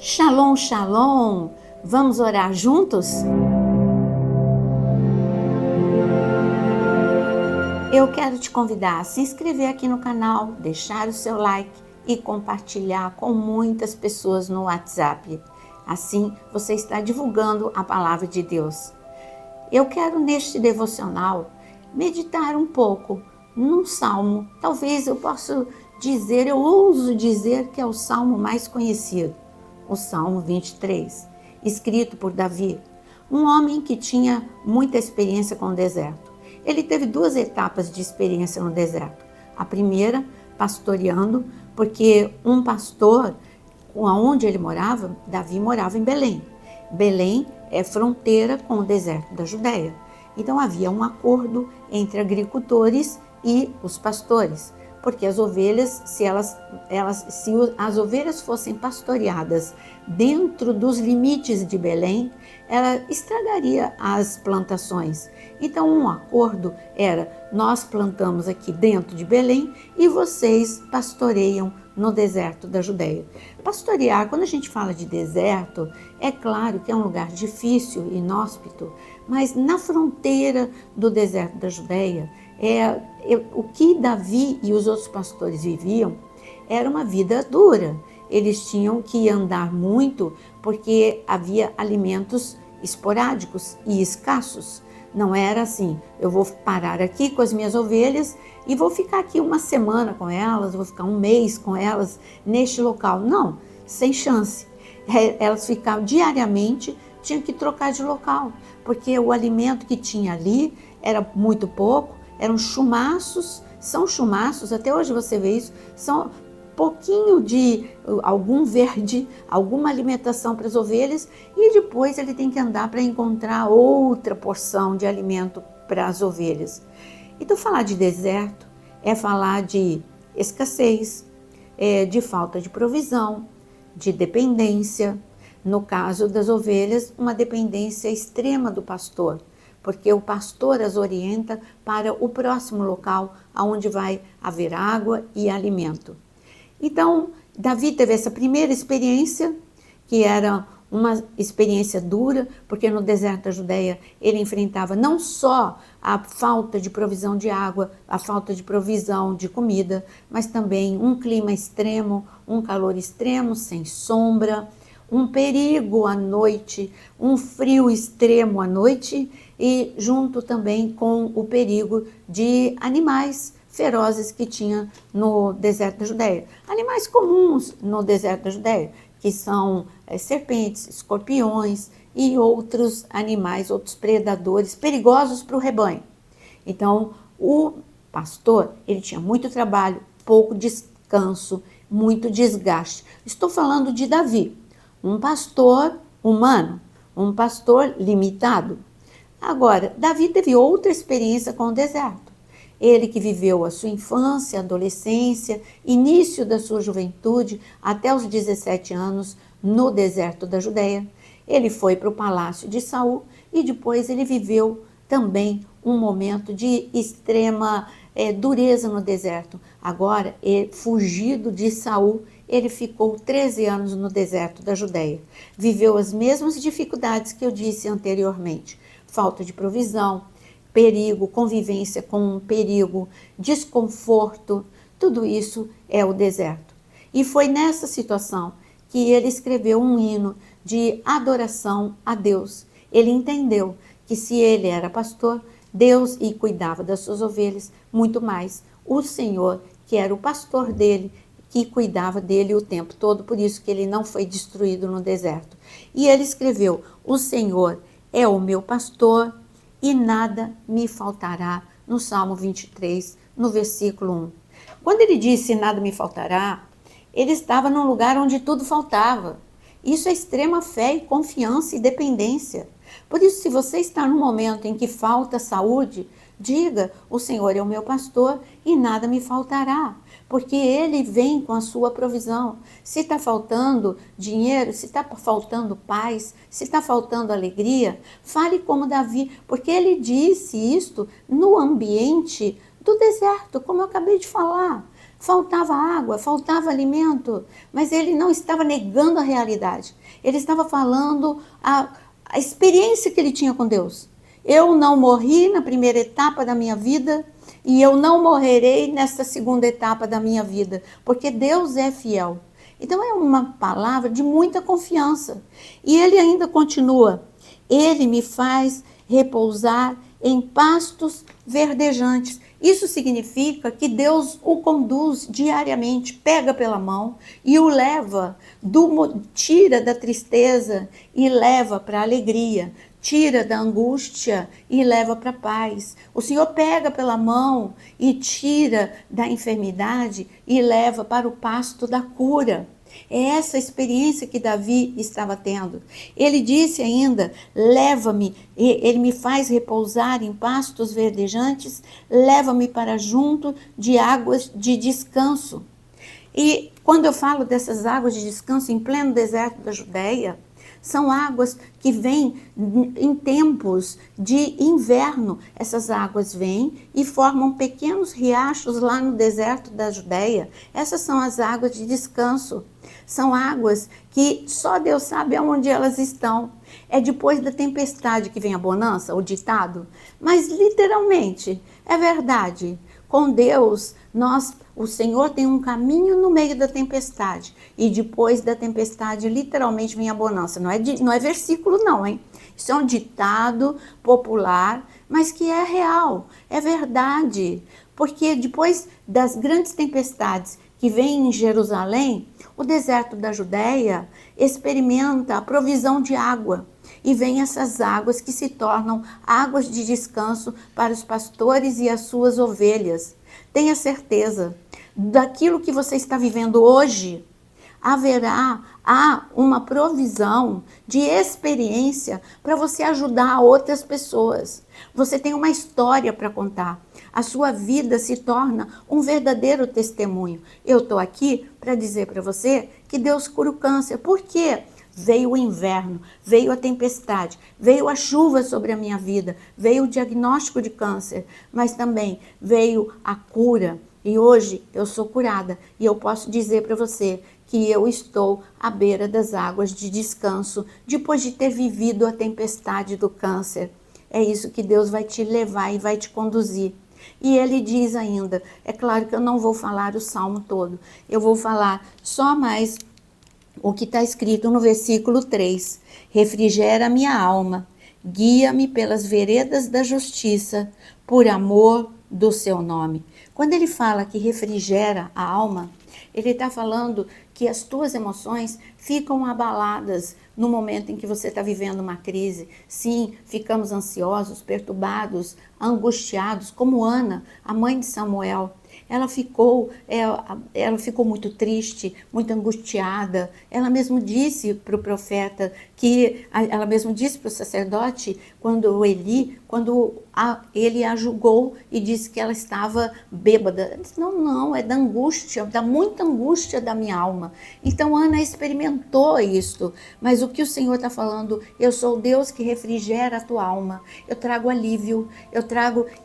Shalom, shalom! Vamos orar juntos? Eu quero te convidar a se inscrever aqui no canal, deixar o seu like e compartilhar com muitas pessoas no WhatsApp. Assim, você está divulgando a palavra de Deus. Eu quero, neste devocional, meditar um pouco num salmo. Talvez eu possa dizer, eu ouso dizer que é o salmo mais conhecido. O Salmo 23, escrito por Davi, um homem que tinha muita experiência com o deserto. Ele teve duas etapas de experiência no deserto. A primeira, pastoreando, porque um pastor, onde ele morava, Davi morava em Belém. Belém é fronteira com o deserto da Judéia. Então havia um acordo entre agricultores e os pastores. Porque as ovelhas, se as ovelhas fossem pastoreadas dentro dos limites de Belém, ela estragaria as plantações. Então, um acordo era: nós plantamos aqui dentro de Belém e vocês pastoreiam no deserto da Judéia. Pastorear, quando a gente fala de deserto, é claro que é um lugar difícil, inóspito, mas na fronteira do deserto da Judéia, o que Davi e os outros pastores viviam era uma vida dura. Eles tinham que andar muito porque havia alimentos esporádicos e escassos. Não era assim, eu vou parar aqui com as minhas ovelhas e vou ficar aqui uma semana com elas, vou ficar um mês com elas neste local. Não, sem chance. Elas ficavam diariamente, tinham que trocar de local, porque o alimento que tinha ali era muito pouco. Eram chumaços, são chumaços, até hoje você vê isso, são pouquinho de algum verde, alguma alimentação para as ovelhas, e depois ele tem que andar para encontrar outra porção de alimento para as ovelhas. Então falar de deserto é falar de escassez, de falta de provisão, de dependência. No caso das ovelhas, uma dependência extrema do pastor, porque o pastor as orienta para o próximo local onde vai haver água e alimento. Então, Davi teve essa primeira experiência, que era uma experiência dura, porque no deserto da Judéia ele enfrentava não só a falta de provisão de água, a falta de provisão de comida, mas também um clima extremo, um calor extremo, sem sombra, um perigo à noite, um frio extremo à noite e junto também com o perigo de animais ferozes que tinha no deserto da Judéia. Animais comuns no deserto da Judéia, que são serpentes, escorpiões e outros animais, outros predadores perigosos para o rebanho. Então, o pastor, ele tinha muito trabalho, pouco descanso, muito desgaste. Estou falando de Davi, um pastor humano, um pastor limitado. Agora, Davi teve outra experiência com o deserto. Ele que viveu a sua infância, adolescência, início da sua juventude, até os 17 anos, no deserto da Judéia. Ele foi para o palácio de Saul e depois ele viveu também um momento de extrema dureza no deserto. Agora, fugido de Saul, ele ficou 13 anos no deserto da Judéia. Viveu as mesmas dificuldades que eu disse anteriormente. Falta de provisão, perigo, convivência com perigo, desconforto, tudo isso é o deserto. E foi nessa situação que ele escreveu um hino de adoração a Deus. Ele entendeu que se ele era pastor, Deus e cuidava das suas ovelhas, muito mais o Senhor, que era o pastor dele, que cuidava dele o tempo todo, por isso que ele não foi destruído no deserto. E ele escreveu: o Senhor é o meu pastor e nada me faltará, no Salmo 23, no versículo 1. Quando ele disse nada me faltará, ele estava num lugar onde tudo faltava. Isso é extrema fé e confiança e dependência. Por isso, se você está num momento em que falta saúde, diga: o Senhor é o meu pastor e nada me faltará, porque Ele vem com a sua provisão. Se está faltando dinheiro, se está faltando paz, se está faltando alegria, fale como Davi, porque ele disse isto no ambiente do deserto, como eu acabei de falar. Faltava água, faltava alimento, mas ele não estava negando a realidade. Ele estava falando a experiência que ele tinha com Deus. Eu não morri na primeira etapa da minha vida e eu não morrerei nessa segunda etapa da minha vida, porque Deus é fiel. Então é uma palavra de muita confiança. E ele ainda continua: ele me faz repousar em pastos verdejantes. Isso significa que Deus o conduz diariamente, pega pela mão e o leva, tira da tristeza e leva para a alegria, tira da angústia e leva para a paz. O Senhor pega pela mão e tira da enfermidade e leva para o pasto da cura. É essa experiência que Davi estava tendo. Ele disse ainda: leva-me, ele me faz repousar em pastos verdejantes, leva-me para junto de águas de descanso. E quando eu falo dessas águas de descanso em pleno deserto da Judéia, são águas que vêm em tempos de inverno. Essas águas vêm e formam pequenos riachos lá no deserto da Judéia. Essas são as águas de descanso. São águas que só Deus sabe aonde elas estão. É depois da tempestade que vem a bonança, o ditado. Mas literalmente, é verdade. Com Deus, o Senhor tem um caminho no meio da tempestade. E depois da tempestade, literalmente, vem a bonança. Não é versículo não, hein? Isso é um ditado popular, mas que é real, é verdade. Porque depois das grandes tempestades que vêm em Jerusalém, o deserto da Judéia experimenta a provisão de água. E vem essas águas que se tornam águas de descanso para os pastores e as suas ovelhas. Tenha certeza, daquilo que você está vivendo hoje, há uma provisão de experiência para você ajudar outras pessoas. Você tem uma história para contar. A sua vida se torna um verdadeiro testemunho. Eu estou aqui para dizer para você que Deus cura o câncer. Por quê? Veio o inverno, veio a tempestade, veio a chuva sobre a minha vida, veio o diagnóstico de câncer, mas também veio a cura. E hoje eu sou curada e eu posso dizer para você que eu estou à beira das águas de descanso depois de ter vivido a tempestade do câncer. É isso que Deus vai te levar e vai te conduzir. E ele diz ainda, é claro que eu não vou falar o salmo todo, eu vou falar só mais o que está escrito no versículo 3. Refrigera minha alma, guia-me pelas veredas da justiça, por amor do seu nome. Quando ele fala que refrigera a alma, ele está falando que as tuas emoções ficam abaladas no momento em que você está vivendo uma crise. Sim, ficamos ansiosos, perturbados, angustiados, como Ana, a mãe de Samuel. Ela ficou muito triste, muito angustiada. Ela mesmo disse para o profeta, ela mesmo disse para o sacerdote, quando ele a julgou e disse que ela estava bêbada. Ela disse, não, é da angústia, da muita angústia da minha alma. Então Ana experimentou isso, mas o que o Senhor está falando, eu sou o Deus que refrigera a tua alma. Eu trago alívio,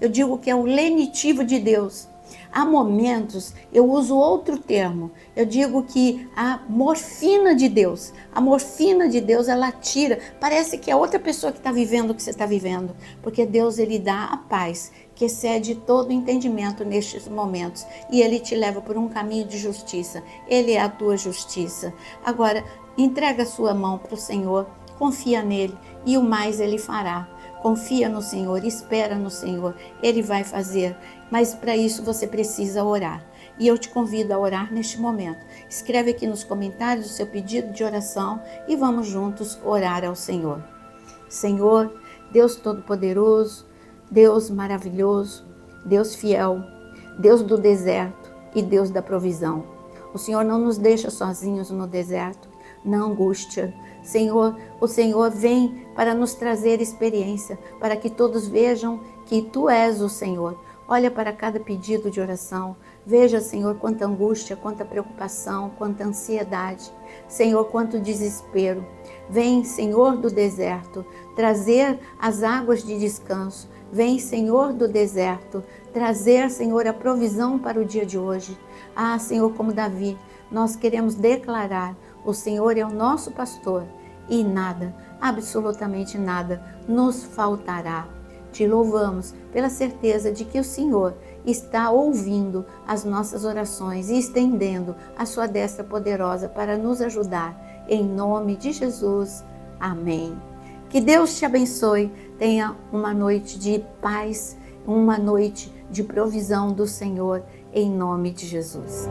eu digo que é o lenitivo de Deus. Há momentos, eu uso outro termo, eu digo que a morfina de Deus, ela tira, parece que é outra pessoa que está vivendo o que você está vivendo, porque Deus, ele dá a paz, que excede todo entendimento nestes momentos, e ele te leva por um caminho de justiça, ele é a tua justiça. Agora, entrega a sua mão para o Senhor, confia nele, e o mais ele fará. Confia no Senhor, espera no Senhor, ele vai fazer. Mas para isso você precisa orar. E eu te convido a orar neste momento. Escreve aqui nos comentários o seu pedido de oração e vamos juntos orar ao Senhor. Senhor, Deus Todo-Poderoso, Deus maravilhoso, Deus fiel, Deus do deserto e Deus da provisão. O Senhor não nos deixa sozinhos no deserto, na angústia. Senhor, o Senhor vem para nos trazer experiência, para que todos vejam que Tu és o Senhor. Olha para cada pedido de oração. Veja, Senhor, quanta angústia, quanta preocupação, quanta ansiedade. Senhor, quanto desespero. Vem, Senhor do deserto, trazer as águas de descanso. Vem, Senhor do deserto, trazer, Senhor, a provisão para o dia de hoje. Ah, Senhor, como Davi, nós queremos declarar: o Senhor é o nosso pastor e nada, absolutamente nada, nos faltará. Te louvamos pela certeza de que o Senhor está ouvindo as nossas orações e estendendo a sua destra poderosa para nos ajudar. Em nome de Jesus. Amém. Que Deus te abençoe. Tenha uma noite de paz, uma noite de provisão do Senhor, em nome de Jesus.